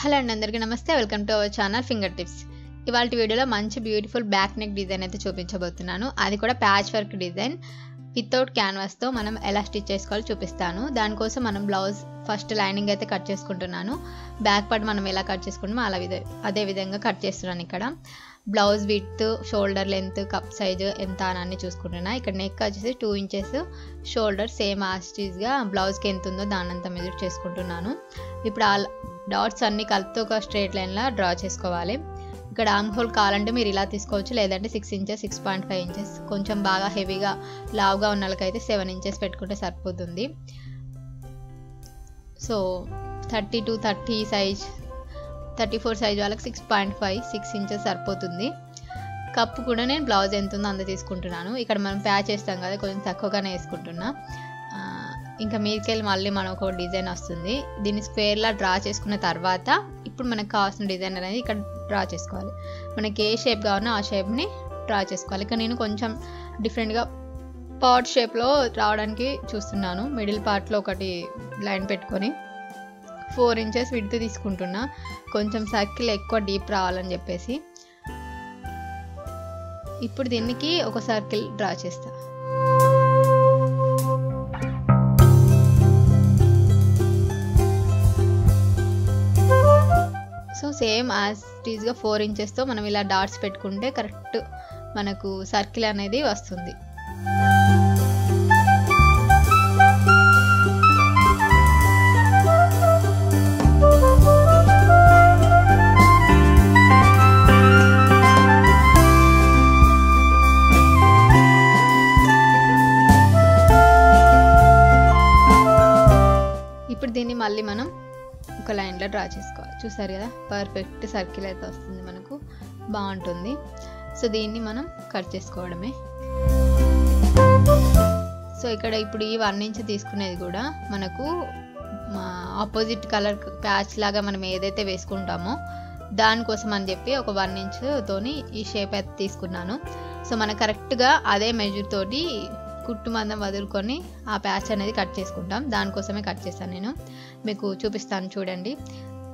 Hello అండి, అందరికీ నమస్తే. Welcome to our channel finger tips. ఇవాళ వీడియోలో మంచి బ్యూటిఫుల్ బ్యాక్ నెక్ డిజైన్ అయితే చూపించబోతున్నాను. అది కూడా ప్యాచ్ వర్క్ డిజైన్ వితౌట్ క్యాన్వాస్తో మనం ఎలా స్టిచ్ చేసుకోవాలో చూపిస్తాను. దానికోసం మనం బ్లౌజ్ ఫస్ట్ లైనింగ్ అయితే కట్ చేసుకుంటున్నాను. బ్యాక్ పార్ట్ మనం ఎలా కట్ చేసుకుంటామో అదే విధంగా కట్ చేస్తున్నాను. ఇక్కడ blouse width, shoulder length, cup size ఎంత అని చూసుకుంటున్నా. ఇక్కడ నెక్ వచ్చేసి 2 ఇంచెస్, షోల్డర్ సేమ్ యాస్టీస్గా బ్లౌజ్కి ఎంత ఉందో దానంతా మెజర్ చేసుకుంటున్నాను. ఇప్పుడు ఆ డాట్స్ అన్ని కలిపితే ఒక స్ట్రైట్ లైన్లా డ్రా చేసుకోవాలి. ఇక్కడ ఆర్మ్ హోల్ కావాలంటే మీరు ఇలా తీసుకోవచ్చు, లేదంటే 6 ఇంచెస్, 6.5 ఇంచెస్. కొంచెం బాగా హెవీగా లావుగా ఉన్న వాళ్ళకైతే 7 ఇంచెస్ పెట్టుకుంటే సరిపోతుంది. సో 30 to 30 సైజ్, 34 సైజ్ వాళ్ళకి 6.5, 6 ఇంచెస్ సరిపోతుంది. కప్పు కూడా నేను బ్లౌజ్ ఎంత ఉందో అంత తీసుకుంటున్నాను. ఇక్కడ మనం ప్యాచ్ చేస్తాం కదా, కొంచెం తక్కువగానే వేసుకుంటున్నా. ఇంకా మీదకెళ్ళి మళ్ళీ మనం ఒక డిజైన్ వస్తుంది. దీన్ని స్క్వేర్లా డ్రా చేసుకున్న తర్వాత ఇప్పుడు మనకు కావాల్సిన డిజైన్ అనేది ఇక్కడ డ్రా చేసుకోవాలి. మనకి ఏ షేప్ కావాలో ఆ షేప్ని డ్రా చేసుకోవాలి. ఇక్కడ నేను కొంచెం డిఫరెంట్గా పాట్ షేప్లో రావడానికి చూస్తున్నాను. మిడిల్ పార్ట్లో ఒకటి లైన్ పెట్టుకొని 4 ఇంచెస్ విడ్త్ తీసుకుంటున్నా, కొంచెం సర్కిల్ ఎక్కువ డీప్ రావాలని చెప్పేసి. ఇప్పుడు దీనికి ఒక సర్కిల్ డ్రా చేస్తా. సో సేమ్ యాజ్ టీజ్గా 4 ఇంచెస్తో మనం ఇలా డాట్స్ పెట్టుకుంటే కరెక్ట్ మనకు సర్కిల్ అనేది వస్తుంది. ఇప్పుడు దీన్ని మళ్ళీ మనం ఒక లైన్లో డ్రా చేసుకోవాలి. చూసారు కదా, పర్ఫెక్ట్ సర్కిల్ అయితే వస్తుంది, మనకు బాగుంటుంది. సో దీన్ని మనం కట్ చేసుకోవడమే. సో ఇక్కడ ఇప్పుడు ఈ 1 ఇంచ్ తీసుకునేది కూడా మనకు ఆపోజిట్ కలర్ ప్యాచ్ లాగా మనం ఏదైతే వేసుకుంటామో దానికోసం అని చెప్పి ఒక 1 ఇంచ్ తోని ఈ షేప్ అయితే తీసుకున్నాను. సో మనకు కరెక్ట్గా అదే మెజర్ తోటి కుట్టు మందం వదులుకొని ఆ ప్యాచ్ అనేది కట్ చేసుకుంటాం. దానికోసమే కట్ చేస్తాను నేను, మీకు చూపిస్తాను చూడండి.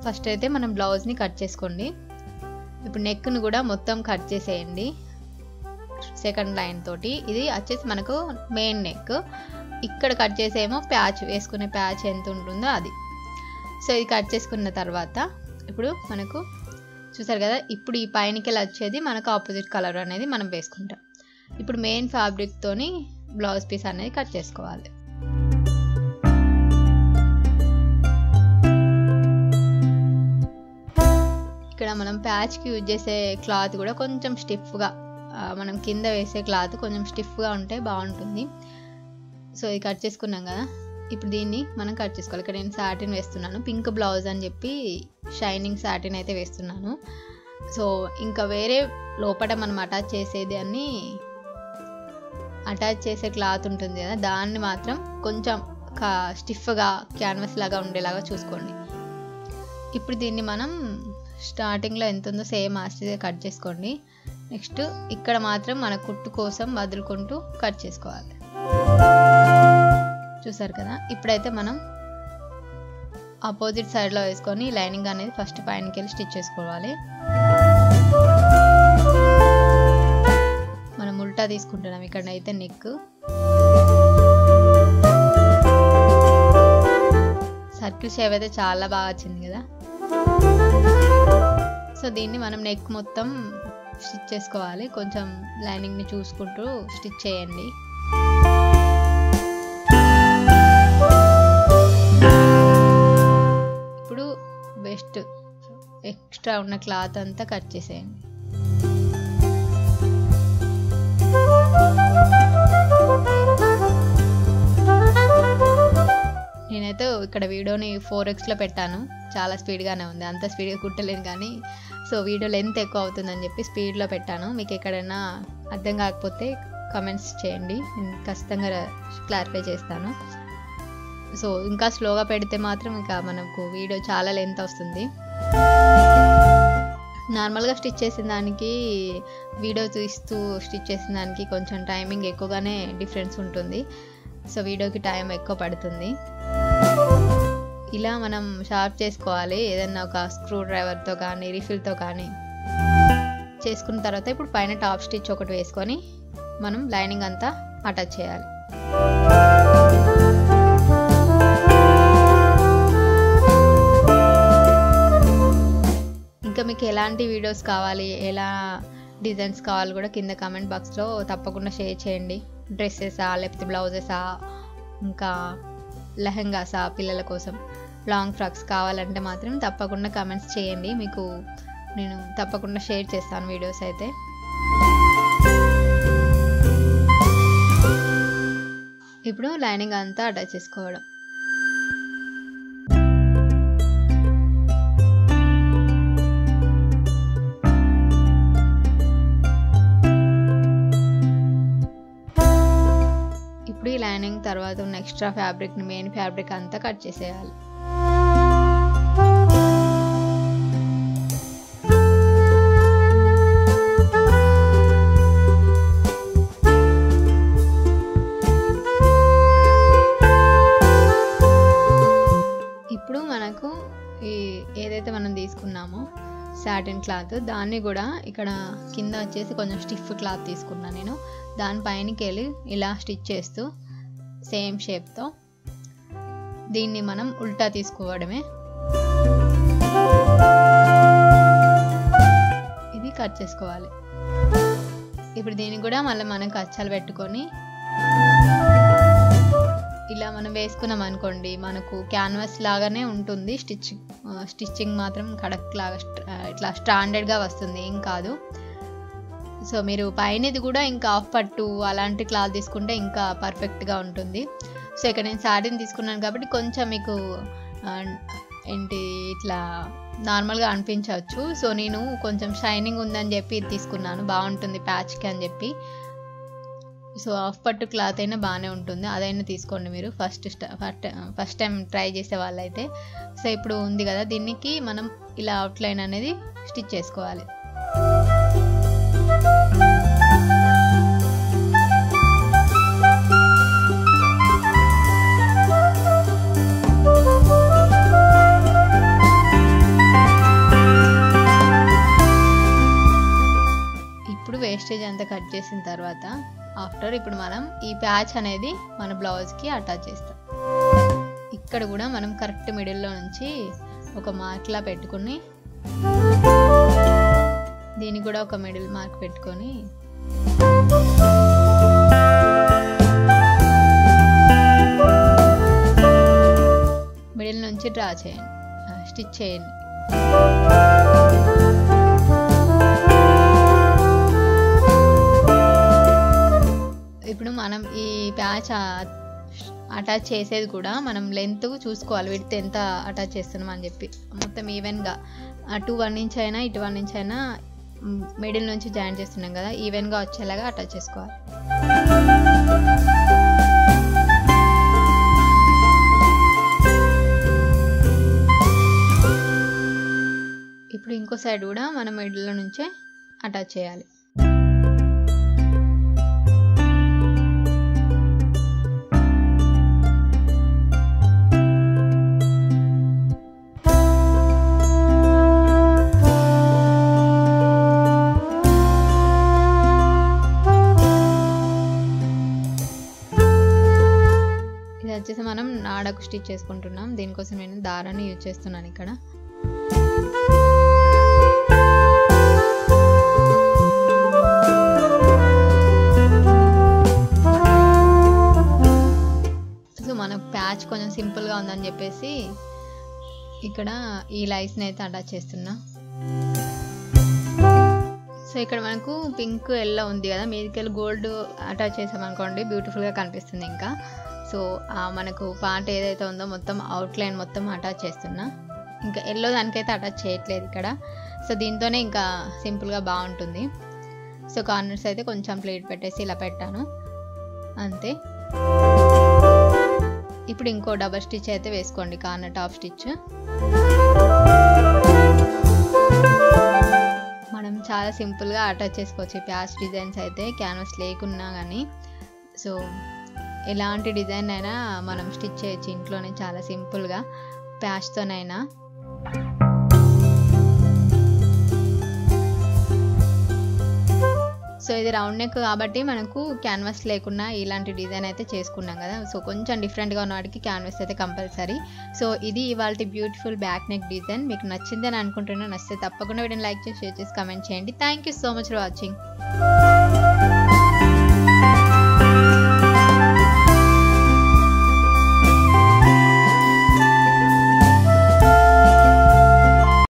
ఫస్ట్ అయితే మనం బ్లౌజ్ని కట్ చేసుకోండి. ఇప్పుడు నెక్ను కూడా మొత్తం కట్ చేసేయండి సెకండ్ లైన్ తోటి. ఇది వచ్చేసి మనకు మెయిన్ నెక్. ఇక్కడ కట్ చేసేమో ప్యాచ్, వేసుకునే ప్యాచ్ ఎంత ఉంటుందో అది. సో ఇది కట్ చేసుకున్న తర్వాత ఇప్పుడు మనకు చూసారు కదా, ఇప్పుడు ఈ పైనకి వచ్చేది మనకు ఆపోజిట్ కలర్ అనేది మనం వేసుకుంటాం. ఇప్పుడు మెయిన్ ఫ్యాబ్రిక్ తోని బ్లౌజ్ పీస్ అనేది కట్ చేసుకోవాలి. ఇక్కడ మనం ప్యాచ్కి యూజ్ చేసే క్లాత్ కూడా కొంచెం స్టిఫ్గా, మనం కింద వేసే క్లాత్ కొంచెం స్టిఫ్గా ఉంటే బాగుంటుంది. సో ఇది కట్ చేసుకున్నాం కదా, ఇప్పుడు దీన్ని మనం కట్ చేసుకోవాలి. ఇక్కడ నేను సాటిన్ వేస్తున్నాను, పింక్ బ్లౌజ్ అని చెప్పి షైనింగ్ సాటిన్ అయితే వేస్తున్నాను. సో ఇంకా వేరే లోపల మనం అటాచ్ చేసేది అన్ని అటాచ్ చేసే క్లాత్ ఉంటుంది కదా, దాన్ని మాత్రం కొంచెం స్టిఫ్గా క్యాన్వాస్ లాగా ఉండేలాగా చూసుకోండి. ఇప్పుడు దీన్ని మనం స్టార్టింగ్లో ఎంత ఉందో సేమ్ ఆస్టిగా కట్ చేసుకోండి. నెక్స్ట్ ఇక్కడ మాత్రం మన కుట్టు కోసం వదులుకుంటూ కట్ చేసుకోవాలి. చూసారు కదా, ఇప్పుడైతే మనం ఆపోజిట్ సైడ్లో వేసుకొని లైనింగ్ అనేది ఫస్ట్ పైనకి వెళ్ళి స్టిచ్ చేసుకోవాలి. మనం ఉల్టా తీసుకుంటున్నాం. ఇక్కడ అయితే నెక్, సర్కిల్ షేప్ అయితే చాలా బాగా వచ్చింది కదా. సో దీన్ని మనం నెక్ మొత్తం స్టిచ్ చేసుకోవాలి. కొంచెం లైనింగ్ని చూసుకుంటూ స్టిచ్ చేయండి. ఇప్పుడు బెస్ట్ ఎక్స్ట్రా ఉన్న క్లాత్ అంతా కట్ చేసేయండి. నేనైతే ఇక్కడ వీడియోని 4xలో పెట్టాను, చాలా స్పీడ్గానే ఉంది. అంత స్పీడ్గా కుట్టలేను కానీ, సో వీడియో లెంత్ ఎక్కువ అవుతుందని చెప్పి స్పీడ్లో పెట్టాను. మీకు ఎక్కడైనా అర్థం కాకపోతే కామెంట్స్ చేయండి, నేను ఖచ్చితంగా క్లారిఫై చేస్తాను. సో ఇంకా స్లోగా పెడితే మాత్రం ఇంకా మనకు వీడియో చాలా లెంత్ వస్తుంది. నార్మల్గా స్టిచ్ చేసిన దానికి వీడియో చూస్తూ స్టిచ్ చేసిన దానికి కొంచెం టైమింగ్ ఎక్కువగానే డిఫరెన్స్ ఉంటుంది. సో వీడియోకి టైం ఎక్కువ పడుతుంది. ఇలా మనం షార్ప్ చేసుకోవాలి, ఏదన్నా ఒక స్క్రూ డ్రైవర్తో కానీ రిఫిల్తో కానీ చేసుకున్న తర్వాత ఇప్పుడు పైన టాప్ స్టిచ్ ఒకటి వేసుకొని మనం లైనింగ్ అంతా అటాచ్ చేయాలి. ఇంకా మీకు ఎలాంటి వీడియోస్ కావాలి, ఎలా డిజైన్స్ కావాలి కూడా కింద కామెంట్ బాక్స్లో తప్పకుండా షేర్ చేయండి. డ్రెస్సెసా లేకపోతే బ్లౌజెసా ఇంకా లెహంగాసా పిల్లల కోసం లాంగ్ ఫ్రాక్స్ కావాలంటే మాత్రం తప్పకుండా కామెంట్స్ చేయండి, మీకు నేను తప్పకుండా షేర్ చేస్తాను వీడియోస్ అయితే. ఇప్పుడు లైనింగ్ అంతా అటాచ్ చేసుకోవడం. ఇప్పుడు ఈ లైనింగ్ తర్వాత ఉన్న ఎక్స్ట్రా ఫ్యాబ్రిక్ని, మెయిన్ ఫ్యాబ్రిక్ అంతా కట్ చేసేయాలి. ఇప్పుడు మనకు ఏదైతే మనం తీసుకున్నామో సాటిన్ క్లాత్, దాన్ని కూడా ఇక్కడ కింద వచ్చేసి కొంచెం స్టిఫ్ క్లాత్ తీసుకున్నాను నేను. దానిపైనకి వెళ్ళి ఇలా స్టిచ్ చేస్తూ సేమ్ షేప్తో దీన్ని మనం ఉల్టా తీసుకోవడమే. ఇది కట్ చేసుకోవాలి. ఇప్పుడు దీన్ని కూడా మళ్ళీ మనం కచ్చాలు పెట్టుకొని ఇలా మనం వేసుకున్నాం అనుకోండి, మనకు క్యాన్వాస్ లాగానే ఉంటుంది. స్టిచ్చింగ్ మాత్రం కడక్ లాగా ఇట్లా స్టాండర్డ్గా వస్తుంది, ఏం కాదు. సో మీరు పైనది కూడా ఇంకా హాఫ్ పట్టు అలాంటి క్లాత్ తీసుకుంటే ఇంకా పర్ఫెక్ట్గా ఉంటుంది. సో ఇక్కడ నేను శారీని తీసుకున్నాను కాబట్టి కొంచెం మీకు ఏంటి ఇట్లా నార్మల్గా అనిపించవచ్చు. సో నేను కొంచెం షైనింగ్ ఉందని చెప్పి ఇది తీసుకున్నాను, బాగుంటుంది ప్యాచ్కి అని చెప్పి. సో హాఫ్ పట్టు క్లాత్ అయినా బాగానే ఉంటుంది, అదైనా తీసుకోండి మీరు ఫస్ట్ టైం ట్రై చేసే వాళ్ళైతే. సో ఇప్పుడు ఉంది కదా, దీనికి మనం ఇలా అవుట్లైన్ అనేది స్టిచ్ చేసుకోవాలి. ఇప్పుడు వేస్టేజ్ అంతా కట్ చేసిన తర్వాత ఇప్పుడు మనం ఈ ప్యాచ్ అనేది మన బ్లౌజ్కి అటాచ్ చేస్తాం. ఇక్కడ కూడా మనం కరెక్ట్ మిడిల్లో నుంచి ఒక మార్క్లా పెట్టుకుని దీన్ని కూడా ఒక మిడిల్ మార్క్ పెట్టుకొని మిడిల్ నుంచి డ్రా చేయండి, స్టిచ్ చేయండి. ఇప్పుడు మనం ఈ ప్యాచ్ అటాచ్ చేసేది కూడా మనం లెంత్ చూసుకోవాలి, విడ్త్ ఎంత అటాచ్ చేస్తున్నాం అని చెప్పి. మొత్తం ఈవెన్గా అటు 1 ఇంచ్ అయినా ఇటు 1 ఇంచ్ అయినా మిడిల్ నుంచి జాయిన్ చేస్తున్నాం కదా, ఈవెన్గా వచ్చేలాగా అటాచ్ చేసుకోవాలి. ఇప్పుడు ఇంకో సైడ్ కూడా మనం మిడిల్లో నుంచే అటాచ్ చేయాలి. వచ్చేసి మనం నాడకు స్టిచ్ చేసుకుంటున్నాం, దీనికోసం నేను దారాన్ని యూజ్ చేస్తున్నాను ఇక్కడ. సో మన ప్యాచ్ కొంచెం సింపుల్గా ఉందని చెప్పేసి ఇక్కడ ఈ లైస్ని అయితే అటాచ్ చేస్తున్నా. సో ఇక్కడ మనకు పింక్ ఎల్లో ఉంది కదా, మీదికెళ్ళి గోల్డ్ అటాచ్ చేసామనుకోండి బ్యూటిఫుల్గా కనిపిస్తుంది. ఇంకా సో మనకు పార్ట్ ఏదైతే ఉందో మొత్తం అవుట్లైన్ మొత్తం అటాచ్ చేస్తున్నా, ఇంకా ఎల్లో దానికైతే అటాచ్ చేయట్లేదు ఇక్కడ. సో దీంతోనే ఇంకా సింపుల్గా బాగుంటుంది. సో కార్నర్స్ అయితే కొంచెం ప్లేట్ పెట్టేసి ఇలా పెట్టాను అంతే. ఇప్పుడు ఇంకో డబల్ స్టిచ్ అయితే వేసుకోండి, కార్నర్ టాప్ స్టిచ్. మనం చాలా సింపుల్గా అటాచ్ చేసుకోవచ్చు ఈ ప్యాచ్ డిజైన్స్ అయితే, క్యాన్వాస్ లేకున్నా కానీ. సో ఎలాంటి డిజైన్ అయినా మనం స్టిచ్ చేయొచ్చు ఇంట్లోనే చాలా సింపుల్గా. ప్యాచ్తోనైనా. సో ఇది రౌండ్ నెక్ కాబట్టి మనకు క్యాన్వాస్ లేకుండా ఇలాంటి డిజైన్ అయితే చేసుకున్నాం కదా. సో కొంచెం డిఫరెంట్గా ఉన్న వాటికి క్యాన్వాస్ అయితే కంపల్సరీ. సో ఇది ఇవాళ బ్యూటిఫుల్ బ్యాక్ నెక్ డిజైన్. మీకు నచ్చిందని అనుకుంటున్నాను. నచ్చితే తప్పకుండా వీడియోని లైక్ చేసి, షేర్ చేసి, కామెంట్ చేయండి. Thank you so much for watching.